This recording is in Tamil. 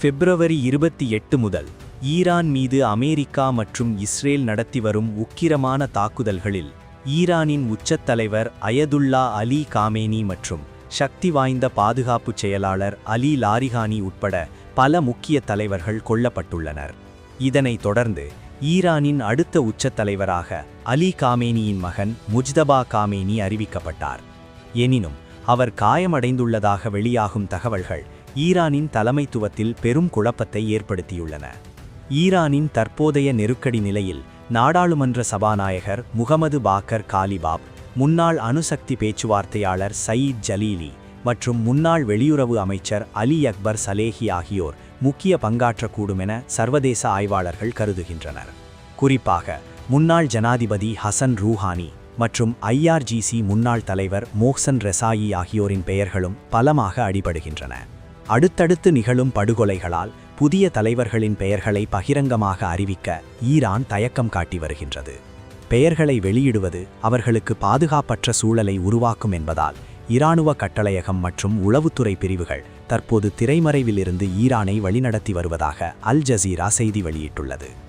பிப்ரவரி 28 முதல் ஈரான் மீது அமெரிக்கா மற்றும் இஸ்ரேல் நடத்தி வரும் உக்கிரமான தாக்குதல்களில் ஈரானின் உச்சத் தலைவர் அயதுல்லா அலி காமேனி மற்றும் சக்தி வாய்ந்த பாதுகாப்புச் செயலாளர் அலி லாரிகானி உட்பட பல முக்கிய தலைவர்கள் கொல்லப்பட்டுள்ளனர். இதனைத் தொடர்ந்து ஈரானின் அடுத்த உச்சத் தலைவராக அலி காமேனியின் மகன் முஜ்தபா காமேனி அறிவிக்கப்பட்டார். எனினும் அவர் காயமடைந்துள்ளதாக வெளியாகும் தகவல்கள் ஈரானின் தலைமைத்துவத்தில் பெரும் குழப்பத்தை ஏற்படுத்தியுள்ளன. ஈரானின் தற்போதைய நெருக்கடி நிலையில் நாடாளுமன்ற சபாநாயகர் முகமது பாக்கர் காலிபாப், முன்னாள் அணுசக்தி பேச்சுவார்த்தையாளர் சயீத் ஜலீலி மற்றும் முன்னாள் வெளியுறவு அமைச்சர் அலி அக்பர் சலேஹி ஆகியோர் முக்கிய பங்காற்றக்கூடும் என சர்வதேச ஆய்வாளர்கள் கருதுகின்றனர். குறிப்பாக முன்னாள் ஜனாதிபதி ஹசன் ரூஹானி மற்றும் IRGC முன்னாள் தலைவர் மோஹ்சன் ரெசாயி ஆகியோரின் பெயர்களும் பலமாக அடிபடுகின்றன. அடுத்தடுத்து நிகழும் படுகொலைகளால் புதிய தலைவர்களின் பெயர்களை பகிரங்கமாக அறிவிக்க ஈரான் தயக்கம் காட்டி வருகின்றது. பெயர்களை வெளியிடுவது அவர்களுக்கு பாதுகாப்பற்ற சூழலை உருவாக்கும் என்பதால் இராணுவ கட்டளையகம் மற்றும் உளவுத்துறை பிரிவுகள் தற்போது திரைமறைவிலிருந்து ஈரானை வழிநடத்தி வருவதாக அல் ஜசீரா செய்தி வெளியிட்டுள்ளது.